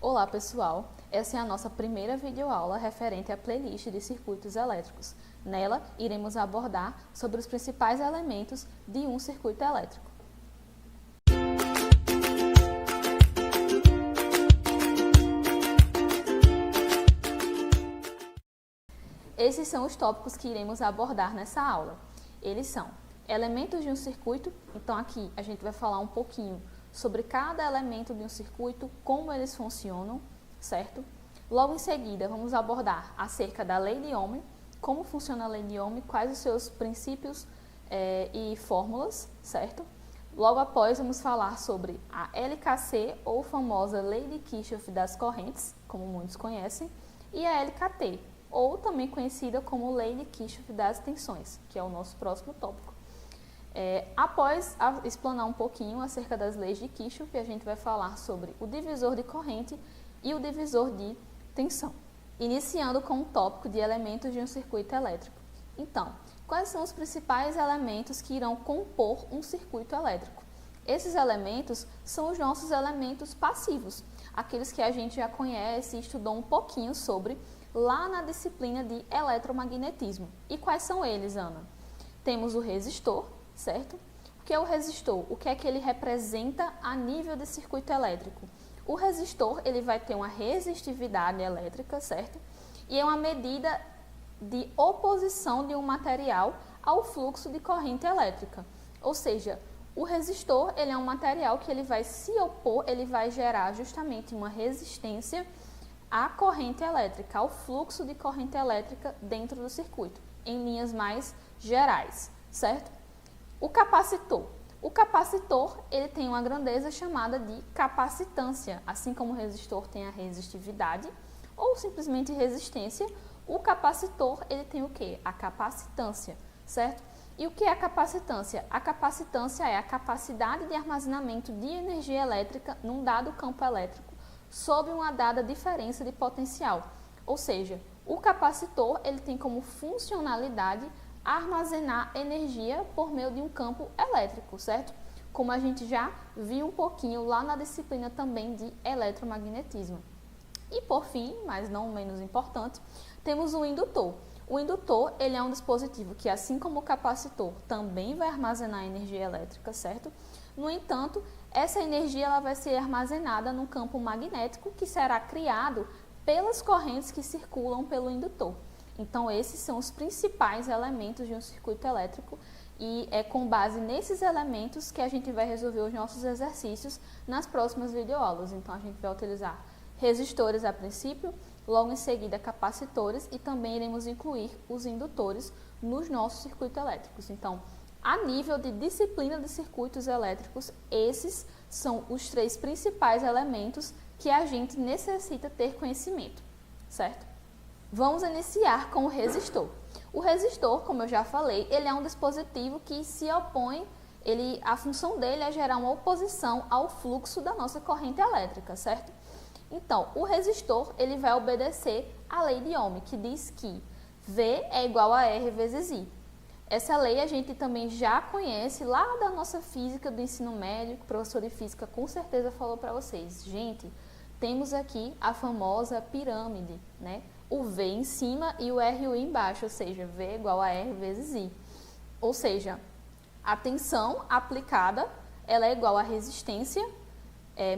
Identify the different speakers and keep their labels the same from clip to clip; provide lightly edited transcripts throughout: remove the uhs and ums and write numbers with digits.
Speaker 1: Olá pessoal, essa é a nossa primeira videoaula referente à playlist de circuitos elétricos. Nela, iremos abordar sobre os principais elementos de um circuito elétrico. Esses são os tópicos que iremos abordar nessa aula. Eles são elementos de um circuito, então aqui a gente vai falar um pouquinho sobre cada elemento de um circuito, como eles funcionam, certo? Logo em seguida, vamos abordar acerca da lei de Ohm, como funciona a lei de Ohm, quais os seus princípios e fórmulas, certo? Logo após, vamos falar sobre a LKC, ou famosa lei de Kirchhoff das correntes, como muitos conhecem, e a LKT, ou também conhecida como lei de Kirchhoff das tensões, que é o nosso próximo tópico. Após explanar um pouquinho acerca das leis de Kirchhoff, a gente vai falar sobre o divisor de corrente e o divisor de tensão. Iniciando com o tópico de elementos de um circuito elétrico. Então, quais são os principais elementos que irão compor um circuito elétrico? Esses elementos são os nossos elementos passivos, aqueles que a gente já conhece e estudou um pouquinho sobre lá na disciplina de eletromagnetismo. E quais são eles, Ana? Temos o resistor, certo? O que é o resistor? O que é que ele representa a nível de circuito elétrico? O resistor, ele vai ter uma resistividade elétrica, certo? E é uma medida de oposição de um material ao fluxo de corrente elétrica. Ou seja, o resistor, ele é um material que ele vai se opor, ele vai gerar justamente uma resistência à corrente elétrica, ao fluxo de corrente elétrica dentro do circuito, em linhas mais gerais, certo? O capacitor. O capacitor, ele tem uma grandeza chamada de capacitância, assim como o resistor tem a resistividade ou simplesmente resistência, o capacitor, ele tem o quê? A capacitância, certo? E o que é a capacitância? A capacitância é a capacidade de armazenamento de energia elétrica num dado campo elétrico sob uma dada diferença de potencial. Ou seja, o capacitor, ele tem como funcionalidade armazenar energia por meio de um campo elétrico, certo? Como a gente já viu um pouquinho lá na disciplina também de eletromagnetismo. E por fim, mas não menos importante, temos o indutor. O indutor, ele é um dispositivo que, assim como o capacitor, também vai armazenar energia elétrica, certo? No entanto, essa energia ela vai ser armazenada num campo magnético que será criado pelas correntes que circulam pelo indutor. Então, esses são os principais elementos de um circuito elétrico e é com base nesses elementos que a gente vai resolver os nossos exercícios nas próximas videoaulas. Então, a gente vai utilizar resistores a princípio, logo em seguida capacitores e também iremos incluir os indutores nos nossos circuitos elétricos. Então, a nível de disciplina de circuitos elétricos, esses são os três principais elementos que a gente necessita ter conhecimento, certo? Vamos iniciar com o resistor. O resistor, como eu já falei, ele é um dispositivo que se opõe, a função dele é gerar uma oposição ao fluxo da nossa corrente elétrica, certo? Então, o resistor, ele vai obedecer à lei de Ohm, que diz que V é igual a R vezes I. Essa lei a gente também já conhece lá da nossa física do ensino médio, que o professor de física com certeza falou para vocês. Gente, temos aqui a famosa pirâmide, né? O V em cima e o RU embaixo, ou seja, V é igual a R vezes I. Ou seja, a tensão aplicada ela é igual à resistência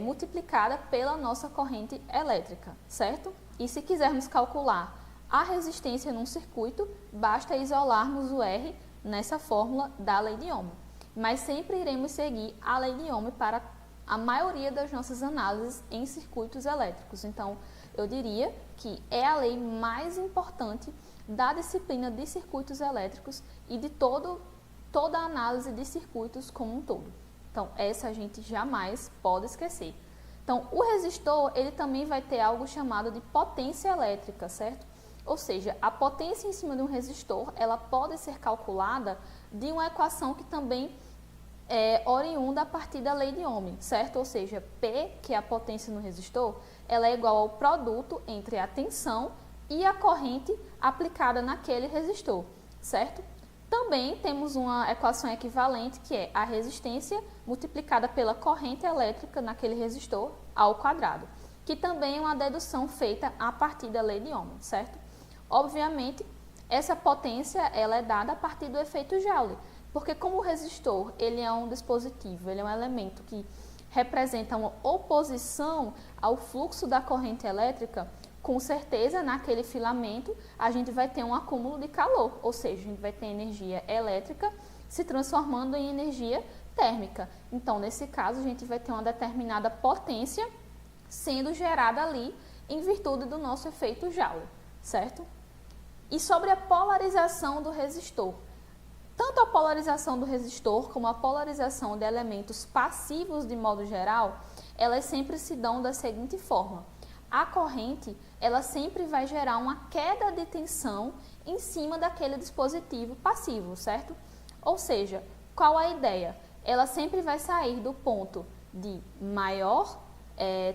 Speaker 1: multiplicada pela nossa corrente elétrica, certo? E se quisermos calcular a resistência num circuito, basta isolarmos o R nessa fórmula da lei de Ohm. Mas sempre iremos seguir a lei de Ohm para a maioria das nossas análises em circuitos elétricos. Então, eu diria que é a lei mais importante da disciplina de circuitos elétricos e de toda a análise de circuitos como um todo. Então, essa a gente jamais pode esquecer. Então, o resistor, ele também vai ter algo chamado de potência elétrica, certo? Ou seja, a potência em cima de um resistor, ela pode ser calculada de uma equação que também é oriunda a partir da lei de Ohm, certo? Ou seja, P, que é a potência no resistor, ela é igual ao produto entre a tensão e a corrente aplicada naquele resistor, certo? Também temos uma equação equivalente, que é a resistência multiplicada pela corrente elétrica naquele resistor ao quadrado. que também é uma dedução feita a partir da lei de Ohm, certo? Obviamente, essa potência ela é dada a partir do efeito Joule, porque como o resistor ele é um dispositivo, ele é um elemento que representa uma oposição ao fluxo da corrente elétrica, com certeza naquele filamento a gente vai ter um acúmulo de calor, ou seja, a gente vai ter energia elétrica se transformando em energia térmica. Então, nesse caso, a gente vai ter uma determinada potência sendo gerada ali em virtude do nosso efeito Joule, certo? E sobre a polarização do resistor. Tanto a polarização do resistor como a polarização de elementos passivos de modo geral, elas sempre se dão da seguinte forma. A corrente, ela sempre vai gerar uma queda de tensão em cima daquele dispositivo passivo, certo? Ou seja, qual a ideia? Ela sempre vai sair do ponto de maior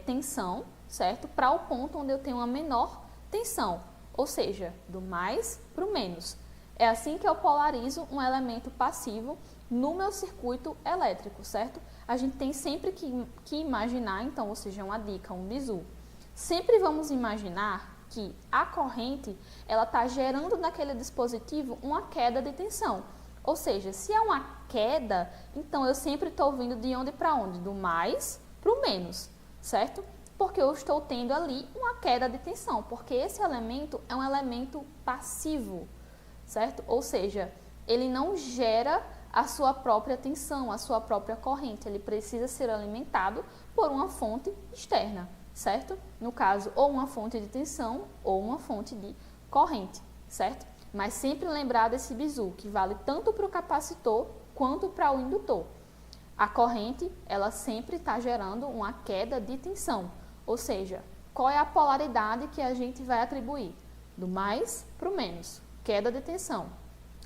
Speaker 1: tensão, certo? Para o ponto onde eu tenho uma menor tensão, ou seja, do mais para o menos. É assim que eu polarizo um elemento passivo no meu circuito elétrico, certo? A gente tem sempre que imaginar, então, ou seja, uma dica, um bizu. Sempre vamos imaginar que a corrente, ela está gerando naquele dispositivo uma queda de tensão. Ou seja, se é uma queda, então eu sempre estou vindo de onde para onde? Do mais para o menos, certo? Porque eu estou tendo ali uma queda de tensão, porque esse elemento é um elemento passivo, certo? Ou seja, ele não gera a sua própria tensão, a sua própria corrente, ele precisa ser alimentado por uma fonte externa, certo? No caso, ou uma fonte de tensão ou uma fonte de corrente, certo? Mas sempre lembrar desse bizu, que vale tanto para o capacitor quanto para o indutor. A corrente, ela sempre está gerando uma queda de tensão, ou seja, qual é a polaridade que a gente vai atribuir? Do mais para o menos. Queda de tensão.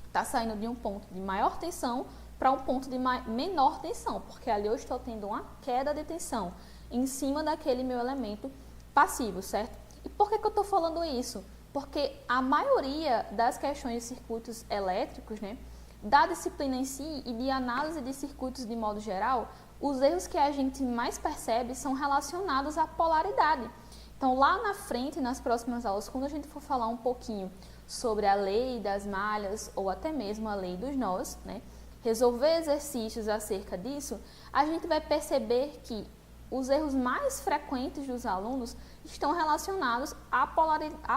Speaker 1: Está saindo de um ponto de maior tensão para um ponto de menor tensão, porque ali eu estou tendo uma queda de tensão em cima daquele meu elemento passivo, certo? E por que eu estou falando isso? Porque a maioria das questões de circuitos elétricos, né, da disciplina em si e de análise de circuitos de modo geral, os erros que a gente mais percebe são relacionados à polaridade. Então, lá na frente, nas próximas aulas, quando a gente for falar um pouquinho sobre a lei das malhas ou até mesmo a lei dos nós, né, resolver exercícios acerca disso, a gente vai perceber que os erros mais frequentes dos alunos estão relacionados à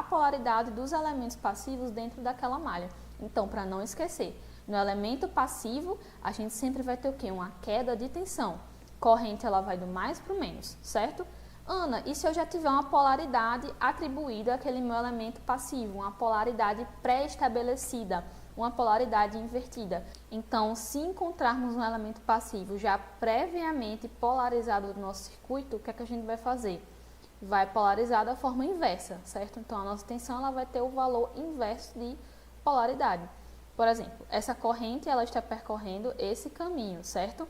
Speaker 1: polaridade dos elementos passivos dentro daquela malha. Então, para não esquecer, no elemento passivo, a gente sempre vai ter o quê? Uma queda de tensão. Corrente, ela vai do mais para o menos, certo? Ana, e se eu já tiver uma polaridade atribuída àquele meu elemento passivo, uma polaridade pré-estabelecida, uma polaridade invertida? Então, se encontrarmos um elemento passivo já previamente polarizado do nosso circuito, o que é que a gente vai fazer? Vai polarizar da forma inversa, certo? Então, a nossa tensão ela vai ter o valor inverso de polaridade. Por exemplo, essa corrente ela está percorrendo esse caminho, certo?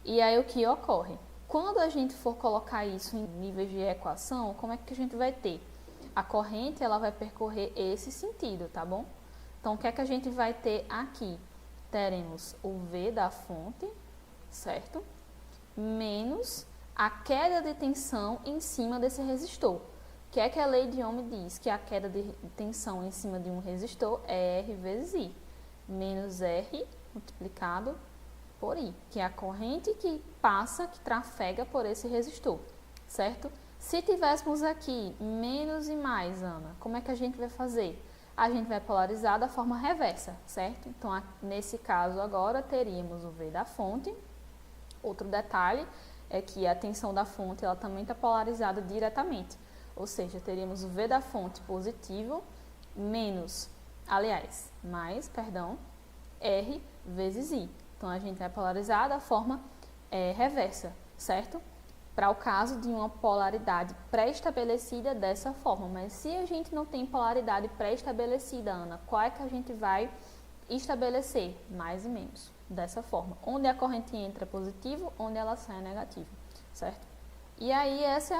Speaker 1: E aí o que ocorre? Quando a gente for colocar isso em níveis de equação, como é que a gente vai ter? A corrente ela vai percorrer esse sentido, tá bom? Então, o que é que a gente vai ter aqui? Teremos o V da fonte, certo? Menos a queda de tensão em cima desse resistor. O que é que a lei de Ohm diz? Que a queda de tensão em cima de um resistor é R vezes I, menos R multiplicado por I, que é a corrente que passa, que trafega por esse resistor, certo? Se tivéssemos aqui menos e mais, Ana, como é que a gente vai fazer? A gente vai polarizar da forma reversa, certo? Então, nesse caso agora, teríamos o V da fonte. Outro detalhe é que a tensão da fonte ela também está polarizada diretamente, ou seja, teríamos o V da fonte positivo menos, R vezes I. Então, a gente vai polarizar da forma reversa, certo? Para o caso de uma polaridade pré-estabelecida dessa forma. Mas se a gente não tem polaridade pré-estabelecida, Ana, qual é que a gente vai estabelecer? Mais e menos, dessa forma. Onde a corrente entra é positivo, onde ela sai é negativo, certo? E aí, essa é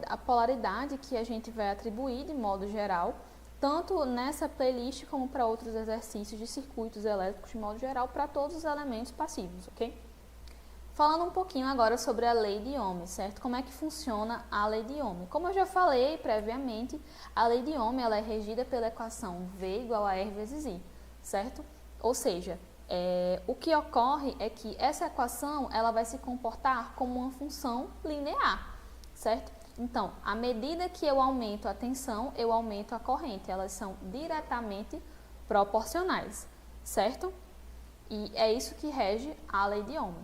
Speaker 1: a polaridade que a gente vai atribuir de modo geral, tanto nessa playlist como para outros exercícios de circuitos elétricos de modo geral, para todos os elementos passivos, ok? Falando um pouquinho agora sobre a lei de Ohm, certo? Como é que funciona a lei de Ohm? Como eu já falei previamente, a lei de Ohm ela é regida pela equação V igual a R vezes I, certo? Ou seja, o que ocorre é que essa equação ela vai se comportar como uma função linear, certo? Então, à medida que eu aumento a tensão, eu aumento a corrente. Elas são diretamente proporcionais, certo? E é isso que rege a lei de Ohm.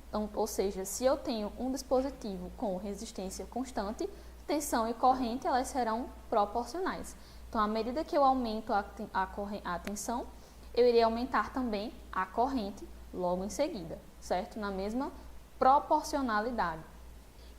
Speaker 1: Então, ou seja, se eu tenho um dispositivo com resistência constante, tensão e corrente elas serão proporcionais. Então, à medida que eu aumento a tensão, eu irei aumentar também a corrente logo em seguida, certo? Na mesma proporcionalidade.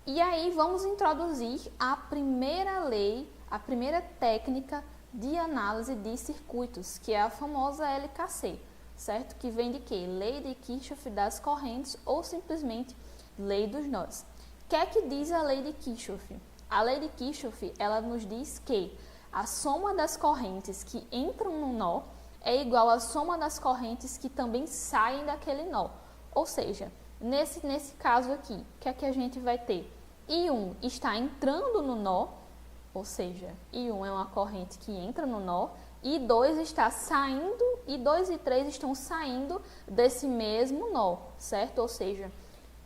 Speaker 1: E aí vamos introduzir a primeira lei, a primeira técnica de análise de circuitos, que é a famosa LKC, certo? Que vem de quê? Lei de Kirchhoff das correntes ou simplesmente lei dos nós. O que é que diz a lei de Kirchhoff? A lei de Kirchhoff, ela nos diz que a soma das correntes que entram no nó é igual à soma das correntes que também saem daquele nó. Ou seja, nesse caso aqui, o que é que a gente vai ter? I1 está entrando no nó, ou seja, I1 é uma corrente que entra no nó, I2 está saindo, I2 e 3 estão saindo desse mesmo nó, certo? Ou seja,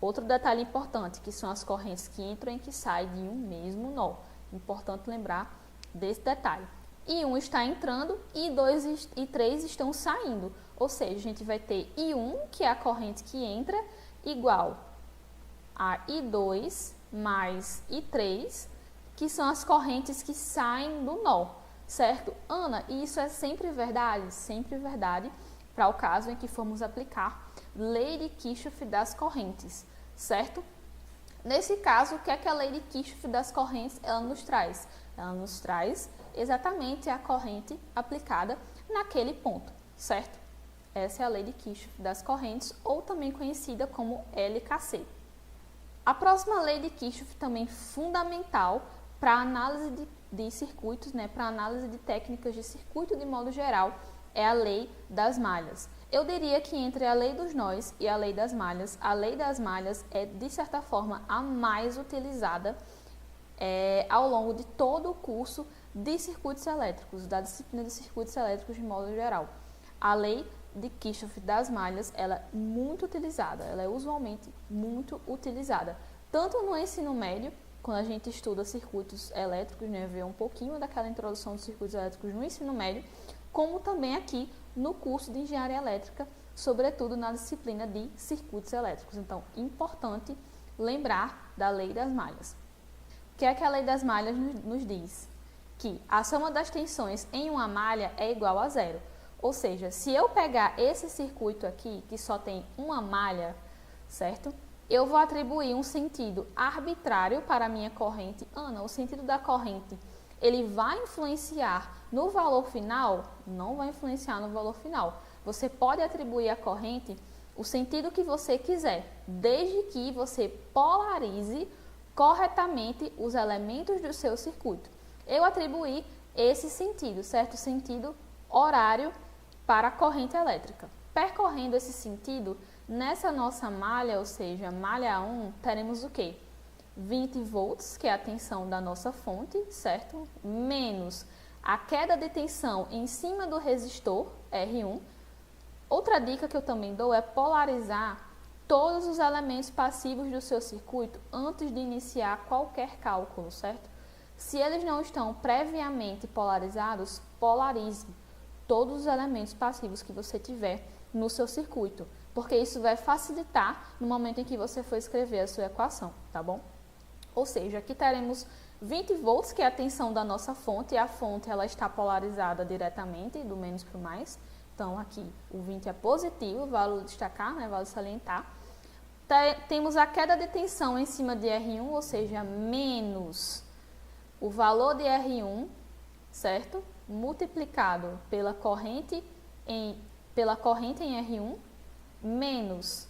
Speaker 1: outro detalhe importante, que são as correntes que entram e que saem de um mesmo nó. Importante lembrar desse detalhe. I1 está entrando, I2 e 3 estão saindo. Ou seja, a gente vai ter I1, que é a corrente que entra, igual a I2 mais I3, que são as correntes que saem do nó. Certo? Ana, e isso é sempre verdade? Sempre verdade para o caso em que formos aplicar lei de Kirchhoff das correntes, certo? Nesse caso, o que é que a lei de Kirchhoff das correntes ela nos traz? Ela nos traz exatamente a corrente aplicada naquele ponto, certo? Essa é a lei de Kirchhoff das correntes, ou também conhecida como LKC. A próxima lei de Kirchhoff, também fundamental para a análise de circuitos, né, para análise de técnicas de circuito de modo geral, é a lei das malhas. Eu diria que entre a lei dos nós e a lei das malhas é, de certa forma, a mais utilizada ao longo de todo o curso de circuitos elétricos, da disciplina de circuitos elétricos de modo geral. A lei de Kirchhoff das malhas, ela é muito utilizada, ela é usualmente muito utilizada, tanto no ensino médio, quando a gente estuda circuitos elétricos, né, vê um pouquinho daquela introdução de circuitos elétricos no ensino médio, como também aqui no curso de engenharia elétrica, sobretudo na disciplina de circuitos elétricos. Então, importante lembrar da lei das malhas. O que é que a lei das malhas nos diz? Que a soma das tensões em uma malha é igual a zero. Ou seja, se eu pegar esse circuito aqui, que só tem uma malha, certo? Eu vou atribuir um sentido arbitrário para a minha corrente. Ana, o sentido da corrente, ele vai influenciar no valor final? Não vai influenciar no valor final. Você pode atribuir à corrente o sentido que você quiser, desde que você polarize corretamente os elementos do seu circuito. Eu atribuí esse sentido, certo? Sentido horário para a corrente elétrica. Percorrendo esse sentido, nessa nossa malha, ou seja, malha 1, teremos o quê? 20 volts, que é a tensão da nossa fonte, certo? Menos a queda de tensão em cima do resistor, R1. Outra dica que eu também dou é polarizar todos os elementos passivos do seu circuito antes de iniciar qualquer cálculo, certo? Se eles não estão previamente polarizados, polarize todos os elementos passivos que você tiver no seu circuito, porque isso vai facilitar no momento em que você for escrever a sua equação, tá bom? Ou seja, aqui teremos 20 volts, que é a tensão da nossa fonte, e a fonte ela está polarizada diretamente, do menos para o mais. Então, aqui o 20 é positivo, vale destacar, né, vale salientar. Temos a queda de tensão em cima de R1, ou seja, menos o valor de R1, certo? Multiplicado pela corrente em R1, menos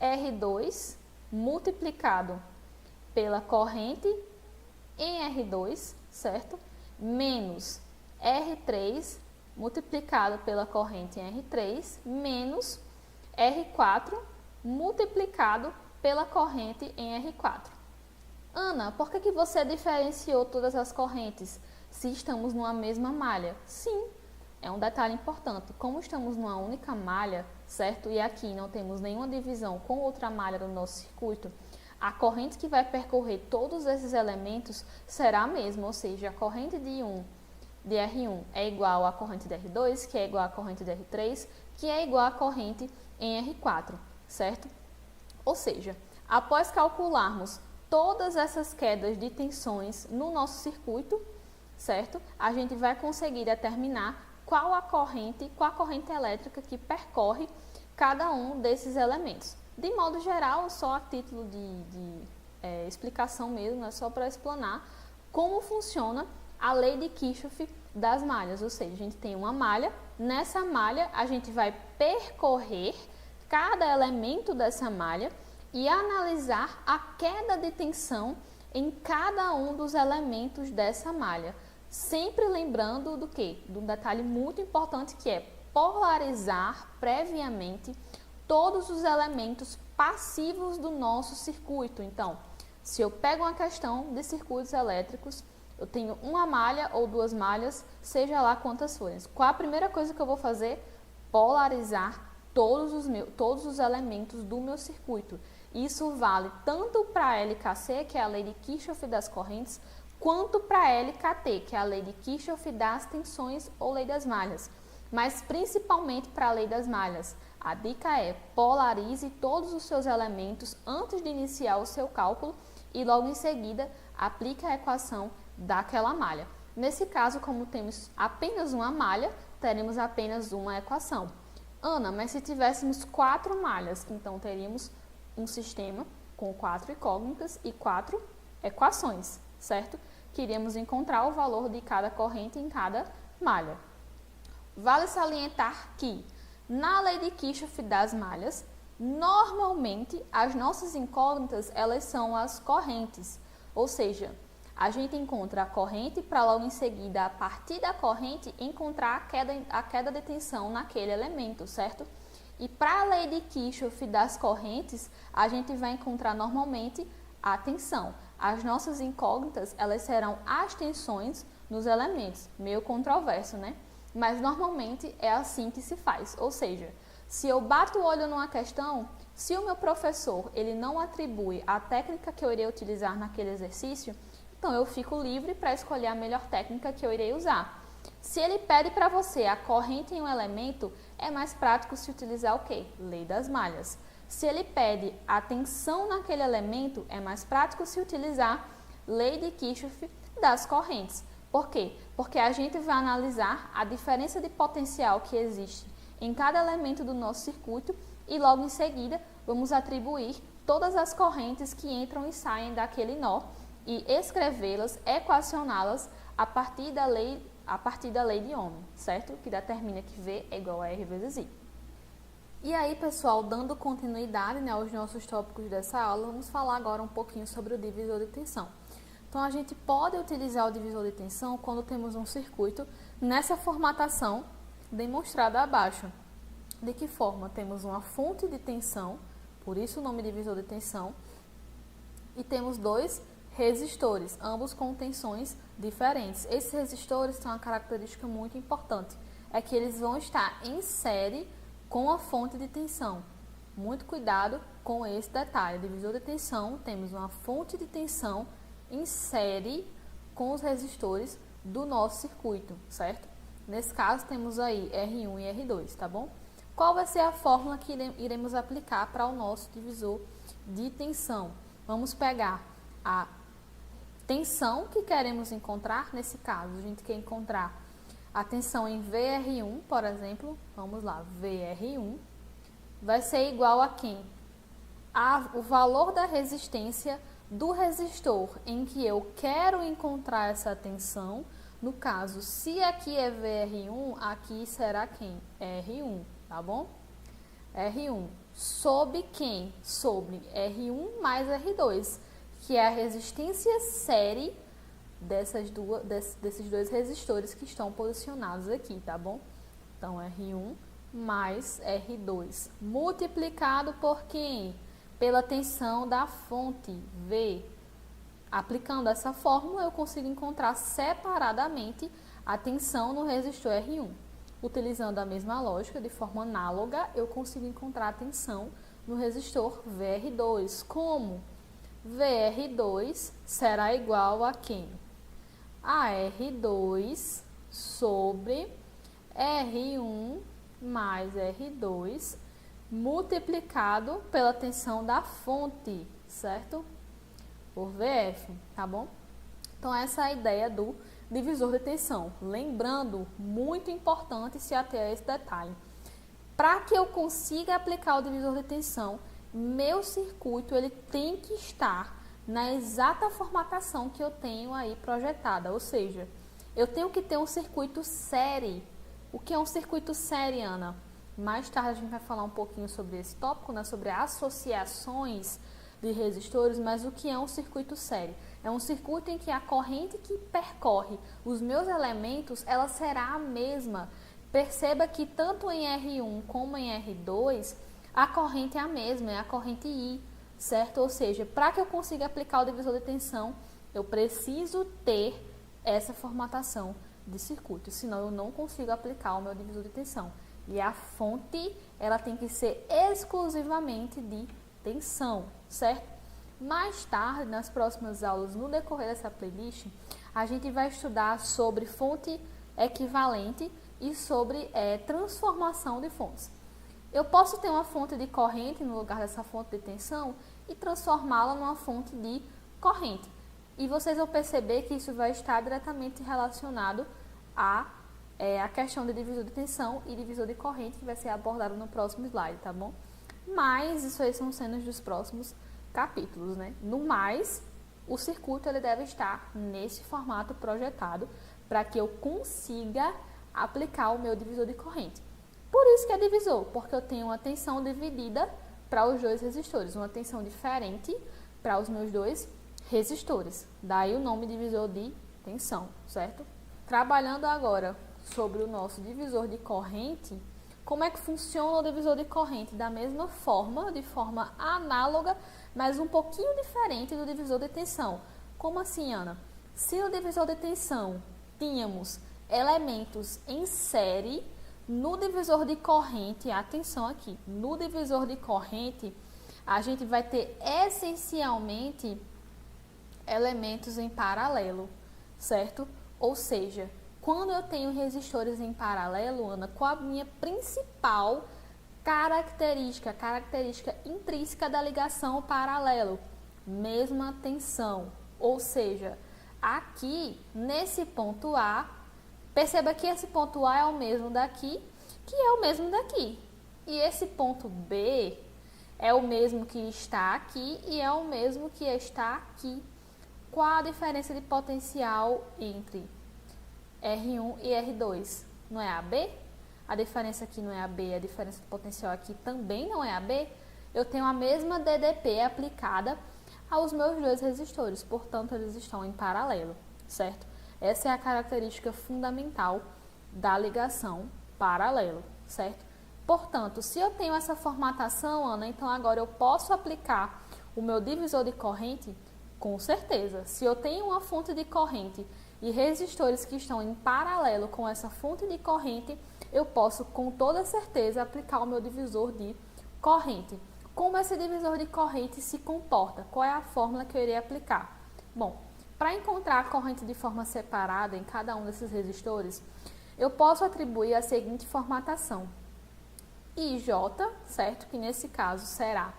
Speaker 1: R2, multiplicado pela corrente em R2, certo? Menos R3, multiplicado pela corrente em R3, menos R4, multiplicado pela corrente em R4. Ana, por que você diferenciou todas as correntes se estamos numa mesma malha? Sim, é um detalhe importante. Como estamos numa única malha, certo? E aqui não temos nenhuma divisão com outra malha do nosso circuito, a corrente que vai percorrer todos esses elementos será a mesma, ou seja, a corrente de R1 é igual à corrente de R2, que é igual à corrente de R3, que é igual à corrente em R4, certo? Ou seja, após calcularmos todas essas quedas de tensões no nosso circuito, certo? A gente vai conseguir determinar qual a corrente elétrica que percorre cada um desses elementos. De modo geral, só a título de explicação mesmo, é só para explanar como funciona a lei de Kirchhoff das malhas. Ou seja, a gente tem uma malha, nessa malha a gente vai percorrer cada elemento dessa malha e analisar a queda de tensão em cada um dos elementos dessa malha. Sempre lembrando do quê? De um detalhe muito importante que é polarizar previamente todos os elementos passivos do nosso circuito. Então, se eu pego uma questão de circuitos elétricos, eu tenho uma malha ou duas malhas, seja lá quantas forem. Qual a primeira coisa que eu vou fazer? Polarizar todos os elementos do meu circuito. Isso vale tanto para a LKC, que é a lei de Kirchhoff das correntes, quanto para a LKT, que é a lei de Kirchhoff das tensões ou lei das malhas. Mas principalmente para a lei das malhas. A dica é polarize todos os seus elementos antes de iniciar o seu cálculo e logo em seguida aplique a equação daquela malha. Nesse caso, como temos apenas uma malha, teremos apenas uma equação. Ana, mas se tivéssemos 4 malhas, então teríamos um sistema com 4 incógnitas e 4 equações, certo? Queríamos encontrar o valor de cada corrente em cada malha. Vale salientar que, na lei de Kirchhoff das malhas, normalmente as nossas incógnitas elas são as correntes, ou seja, a gente encontra a corrente para logo em seguida, a partir da corrente, encontrar a queda de tensão naquele elemento, certo? E para a lei de Kirchhoff das correntes, a gente vai encontrar normalmente a tensão. As nossas incógnitas, elas serão as tensões nos elementos, meio controverso, né? Mas normalmente é assim que se faz, ou seja, se eu bato o olho numa questão, se o meu professor ele não atribui a técnica que eu irei utilizar naquele exercício, então eu fico livre para escolher a melhor técnica que eu irei usar. Se ele pede para você a corrente em um elemento, é mais prático se utilizar o quê? Lei das malhas. Se ele pede a tensão naquele elemento, é mais prático se utilizar lei de Kirchhoff das correntes. Por quê? Porque a gente vai analisar a diferença de potencial que existe em cada elemento do nosso circuito e logo em seguida vamos atribuir todas as correntes que entram e saem daquele nó e escrevê-las, equacioná-las a partir da lei de Ohm, certo? Que determina que V é igual a R vezes I. E aí, pessoal, dando continuidade, né, aos nossos tópicos dessa aula, vamos falar agora um pouquinho sobre o divisor de tensão. Então, a gente pode utilizar o divisor de tensão quando temos um circuito nessa formatação demonstrada abaixo. De que forma? Temos uma fonte de tensão, por isso o nome divisor de tensão, e temos 2 resistores, ambos com tensões diferentes. Esses resistores têm uma característica muito importante, é que eles vão estar em série com a fonte de tensão. Muito cuidado com esse detalhe. Divisor de tensão, temos uma fonte de tensão em série com os resistores do nosso circuito, certo? Nesse caso, temos aí R1 e R2, tá bom? Qual vai ser a fórmula que iremos aplicar para o nosso divisor de tensão? Vamos pegar a tensão que queremos encontrar. Nesse caso, a gente quer encontrar a tensão em VR1, por exemplo. Vamos lá, VR1 vai ser igual a quem? O valor da resistência do resistor em que eu quero encontrar essa tensão. No caso, se aqui é VR1, aqui será quem? R1, tá bom? R1 sobre quem? Sobre R1 mais R2, que é a resistência série desses 2 resistores que estão posicionados aqui, tá bom? Então, R1 mais R2 multiplicado por quem? pela tensão da fonte, V. Aplicando essa fórmula, eu consigo encontrar separadamente a tensão no resistor R1. Utilizando a mesma lógica, de forma análoga, eu consigo encontrar a tensão no resistor VR2. Como? VR2 será igual a quem? A R2 sobre R1 mais R2 multiplicado pela tensão da fonte, certo? Por VF, tá bom? Então, essa é a ideia do divisor de tensão. Lembrando, muito importante se ater a esse detalhe. Para que eu consiga aplicar o divisor de tensão, meu circuito ele tem que estar na exata formatação que eu tenho aí projetada. Ou seja, eu tenho que ter um circuito série. O que é um circuito série, Ana? Mais tarde a gente vai falar um pouquinho sobre esse tópico, né? Sobre associações de resistores, mas o que é um circuito série? É um circuito em que a corrente que percorre os meus elementos, ela será a mesma. Perceba que tanto em R1 como em R2, a corrente é a mesma, é a corrente I, certo? Ou seja, para que eu consiga aplicar o divisor de tensão, eu preciso ter essa formatação de circuito, senão eu não consigo aplicar o meu divisor de tensão. E a fonte, ela tem que ser exclusivamente de tensão, certo? Mais tarde, nas próximas aulas, no decorrer dessa playlist, a gente vai estudar sobre fonte equivalente e sobre transformação de fontes. Eu posso ter uma fonte de corrente no lugar dessa fonte de tensão e transformá-la numa fonte de corrente. E vocês vão perceber que isso vai estar diretamente relacionado a questão de divisor de tensão e divisor de corrente, que vai ser abordado no próximo slide, tá bom? Mas isso aí são cenas dos próximos capítulos, né? No mais, o circuito ele deve estar nesse formato projetado para que eu consiga aplicar o meu divisor de corrente. Por isso que é divisor, porque eu tenho uma tensão dividida para os dois resistores, uma tensão diferente para os meus dois resistores. Daí o nome divisor de tensão, certo? Trabalhando agora sobre o nosso divisor de corrente, como é que funciona o divisor de corrente? Da mesma forma, de forma análoga, mas um pouquinho diferente do divisor de tensão. Como assim, Ana? Se no divisor de tensão tínhamos elementos em série, no divisor de corrente, atenção aqui, no divisor de corrente, a gente vai ter essencialmente elementos em paralelo, certo? Ou seja, quando eu tenho resistores em paralelo, Ana, qual a minha principal característica intrínseca da ligação paralelo? Mesma tensão. Ou seja, aqui, nesse ponto A, perceba que esse ponto A é o mesmo daqui, que é o mesmo daqui. E esse ponto B é o mesmo que está aqui e é o mesmo que está aqui. Qual a diferença de potencial entre R1 e R2? Não é AB? A diferença aqui não é AB, a diferença de potencial aqui também não é AB. Eu tenho a mesma DDP aplicada aos meus dois resistores, portanto, eles estão em paralelo, certo? Essa é a característica fundamental da ligação paralelo, certo? Portanto, se eu tenho essa formatação, Ana, então agora eu posso aplicar o meu divisor de corrente? Com certeza. Se eu tenho uma fonte de corrente e resistores que estão em paralelo com essa fonte de corrente, eu posso com toda certeza aplicar o meu divisor de corrente. Como esse divisor de corrente se comporta? Qual é a fórmula que eu irei aplicar? Bom, para encontrar a corrente de forma separada em cada um desses resistores, eu posso atribuir a seguinte formatação. IJ, certo? Que nesse caso será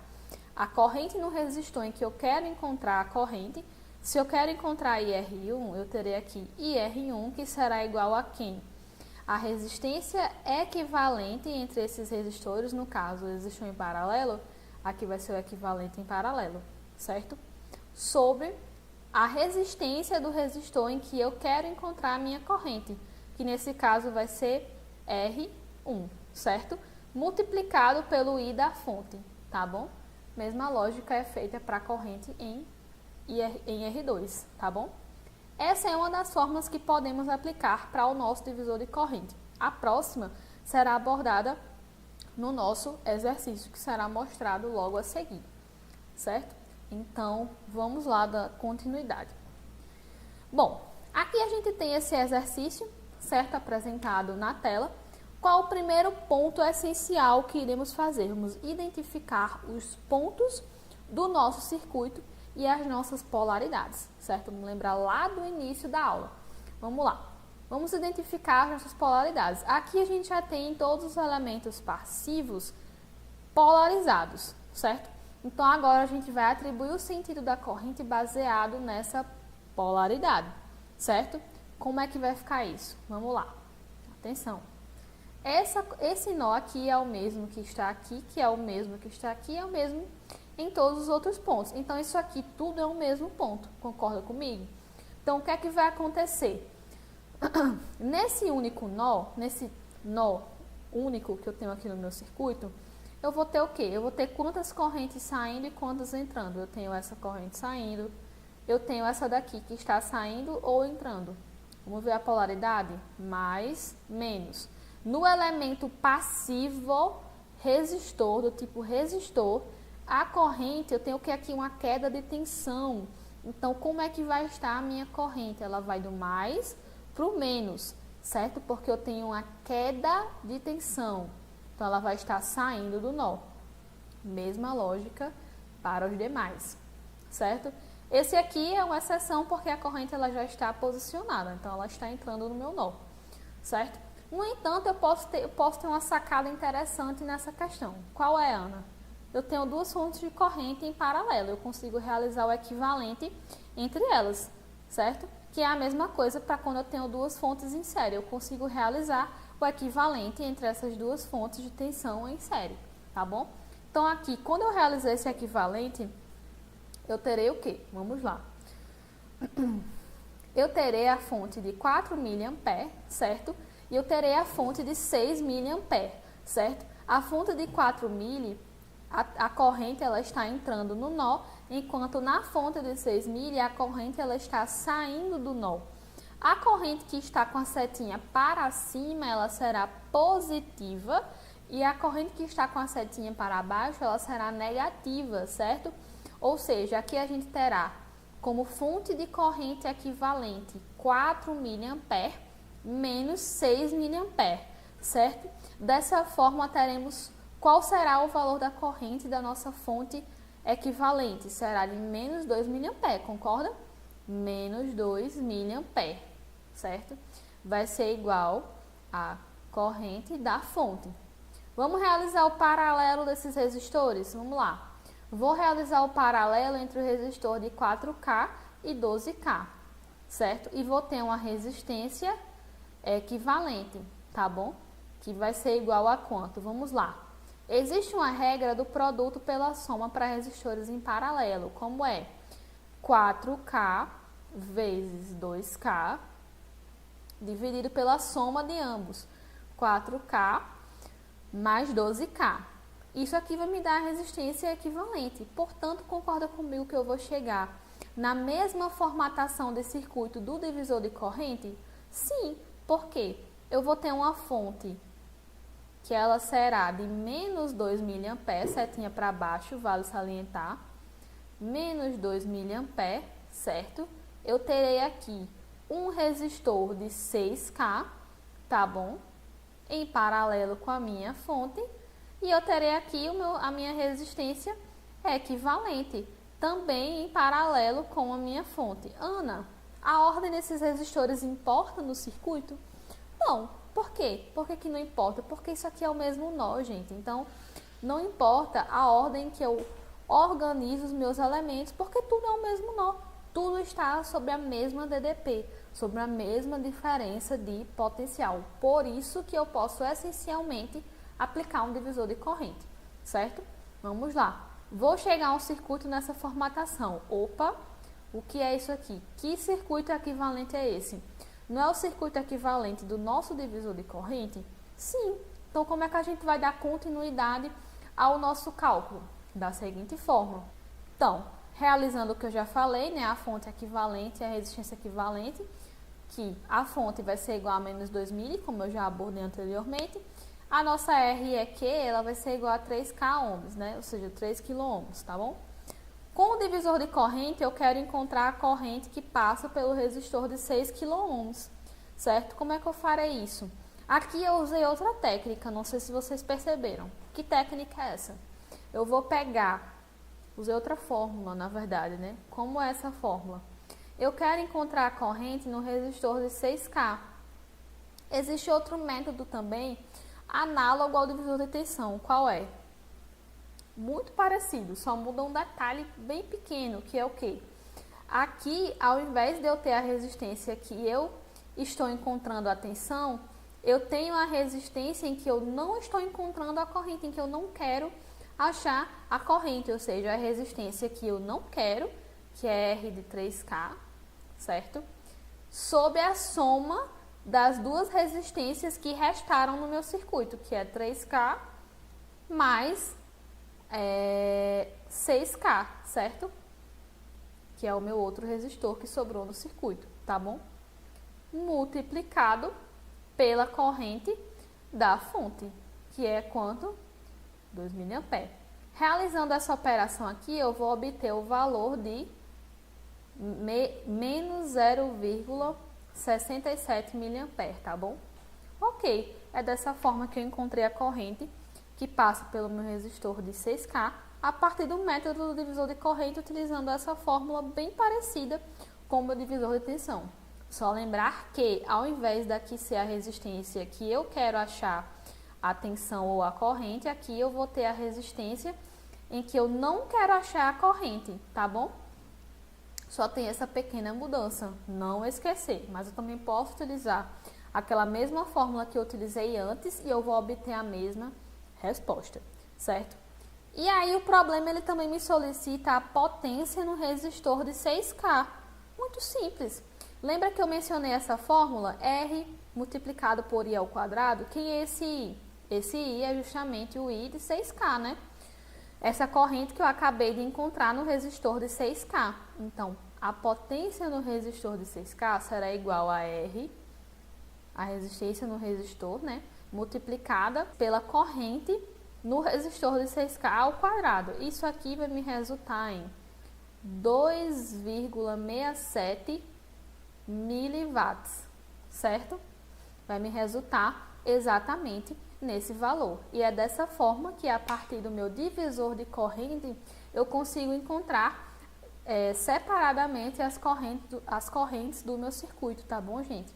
Speaker 1: a corrente no resistor em que eu quero encontrar a corrente. Se eu quero encontrar IR1, eu terei aqui IR1, que será igual a quem? A resistência equivalente entre esses resistores, no caso, eles estão em paralelo, aqui vai ser o equivalente em paralelo, certo? Sobre a resistência do resistor em que eu quero encontrar a minha corrente, que nesse caso vai ser R1, certo? Multiplicado pelo I da fonte, tá bom? Mesma lógica é feita para a corrente em R2, tá bom? Essa é uma das fórmulas que podemos aplicar para o nosso divisor de corrente. A próxima será abordada no nosso exercício, que será mostrado logo a seguir. certo? Então, vamos lá da continuidade. Bom, aqui a gente tem esse exercício, certo? Apresentado na tela. Qual o primeiro ponto essencial que iremos fazer? Vamos identificar os pontos do nosso circuito e as nossas polaridades, certo? Vamos lembrar lá do início da aula. Vamos lá. Vamos identificar as nossas polaridades. Aqui a gente já tem todos os elementos passivos polarizados, certo? Então, agora a gente vai atribuir o sentido da corrente baseado nessa polaridade, certo? Como é que vai ficar isso? Vamos lá. Atenção. Esse nó aqui é o mesmo que está aqui, que é o mesmo que está aqui, é o mesmo em todos os outros pontos. Então, isso aqui tudo é o mesmo ponto. Concorda comigo? Então, o que é que vai acontecer? Nesse único nó, nesse nó único que eu tenho aqui no meu circuito, eu vou ter o quê? Eu vou ter quantas correntes saindo e quantas entrando. Eu tenho essa corrente saindo, eu tenho essa daqui que está saindo ou entrando. Vamos ver a polaridade? Mais, menos. No elemento passivo resistor, do tipo resistor, a corrente, eu tenho que aqui uma queda de tensão. Então, como é que vai estar a minha corrente? Ela vai do mais para o menos, certo? Porque eu tenho uma queda de tensão. Então, ela vai estar saindo do nó. Mesma lógica para os demais, certo? Esse aqui é uma exceção porque a corrente ela já está posicionada. Então, ela está entrando no meu nó, certo? No entanto, eu posso ter uma sacada interessante nessa questão. Qual é, Ana? Eu tenho duas fontes de corrente em paralelo. Eu consigo realizar o equivalente entre elas, certo? Que é a mesma coisa para quando eu tenho duas fontes em série. Eu consigo realizar o equivalente entre essas duas fontes de tensão em série, tá bom? Então, aqui, quando eu realizar esse equivalente, eu terei o quê? Vamos lá. Eu terei a fonte de 4 mA, certo? E eu terei a fonte de 6 mA, certo? A fonte de 4 mA, a corrente ela está entrando no nó, enquanto na fonte de 6 mA, a corrente ela está saindo do nó. A corrente que está com a setinha para cima, ela será positiva, e a corrente que está com a setinha para baixo, ela será negativa, certo? Ou seja, aqui a gente terá como fonte de corrente equivalente 4 mA menos 6 mA, certo? Dessa forma, teremos qual será o valor da corrente da nossa fonte equivalente. Será de menos 2 mA, concorda? Menos 2 mA, certo? Vai ser igual a corrente da fonte. Vamos realizar o paralelo desses resistores? Vamos lá. Vou realizar o paralelo entre o resistor de 4K e 12K, certo? E vou ter uma resistência equivalente, tá bom? Que vai ser igual a quanto? Vamos lá. Existe uma regra do produto pela soma para resistores em paralelo, como é 4K vezes 2K dividido pela soma de ambos, 4K mais 12K. Isso aqui vai me dar a resistência equivalente. Portanto, concorda comigo que eu vou chegar na mesma formatação de circuito do divisor de corrente? Sim, porque eu vou ter uma fonte que ela será de menos 2 mA, setinha para baixo, vale salientar, menos 2 mA, certo? Eu terei aqui um resistor de 6K, tá bom? Em paralelo com a minha fonte. E eu terei aqui a minha resistência equivalente, também em paralelo com a minha fonte. Ana, a ordem desses resistores importa no circuito? Não. Por quê? Por que não importa? Porque isso aqui é o mesmo nó, gente. Então, não importa a ordem que eu organizo os meus elementos, porque tudo é o mesmo nó. Tudo está sobre a mesma DDP, sobre a mesma diferença de potencial. Por isso que eu posso essencialmente aplicar um divisor de corrente, certo? Vamos lá. Vou chegar a um circuito nessa formatação. Opa, o que é isso aqui? Que circuito equivalente é esse? Não é o circuito equivalente do nosso divisor de corrente? Sim. Então, como é que a gente vai dar continuidade ao nosso cálculo? Da seguinte forma. Então, realizando o que eu já falei, né? A fonte equivalente e a resistência equivalente, que a fonte vai ser igual a menos 2 mA, como eu já abordei anteriormente. A nossa REQ, ela vai ser igual a 3K ohms, né? Ou seja, 3 kΩ, tá bom? Com o divisor de corrente, eu quero encontrar a corrente que passa pelo resistor de 6 kΩ, certo? Como é que eu farei isso? Aqui eu usei outra técnica, não sei se vocês perceberam. Que técnica é essa? Eu vou pegar, usei outra fórmula, na verdade, né? Como é essa fórmula? Eu quero encontrar a corrente no resistor de 6K. Existe outro método também, análogo ao divisor de tensão. Qual é? Muito parecido, só muda um detalhe bem pequeno, que é o quê? Aqui, ao invés de eu ter a resistência que eu estou encontrando a tensão, eu tenho a resistência em que eu não estou encontrando a corrente, em que eu não quero achar a corrente, ou seja, a resistência que eu não quero, que é R de 3K, certo? Sob a soma das duas resistências que restaram no meu circuito, que é 3K mais 6K, certo? Que é o meu outro resistor que sobrou no circuito, tá bom? Multiplicado pela corrente da fonte, que é quanto? 2 mA. Realizando essa operação aqui, eu vou obter o valor de menos 0,67 mA, tá bom? Ok, é dessa forma que eu encontrei a corrente que passa pelo meu resistor de 6K a partir do método do divisor de corrente, utilizando essa fórmula bem parecida com o meu divisor de tensão. Só lembrar que, ao invés daqui ser a resistência que eu quero achar a tensão ou a corrente, aqui eu vou ter a resistência em que eu não quero achar a corrente, tá bom? Só tem essa pequena mudança, não esquecer, mas eu também posso utilizar aquela mesma fórmula que eu utilizei antes e eu vou obter a mesma resposta, certo? E aí o problema, ele também me solicita a potência no resistor de 6K. Muito simples. Lembra que eu mencionei essa fórmula? R multiplicado por I ao quadrado. Quem é esse I? Esse I é justamente o I de 6K, né? Essa corrente que eu acabei de encontrar no resistor de 6K. Então, a potência no resistor de 6K será igual a R, a resistência no resistor, né? Multiplicada pela corrente no resistor de 6K ao quadrado. Isso aqui vai me resultar em 2,67 miliwatts, certo? Vai me resultar exatamente nesse valor. E é dessa forma que, a partir do meu divisor de corrente, eu consigo encontrar separadamente as correntes do meu circuito, tá bom, gente?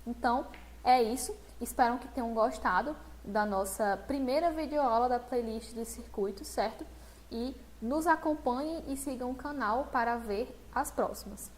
Speaker 1: Então, é isso. Espero que tenham gostado da nossa primeira videoaula da playlist de circuitos, certo? E nos acompanhem e sigam o canal para ver as próximas.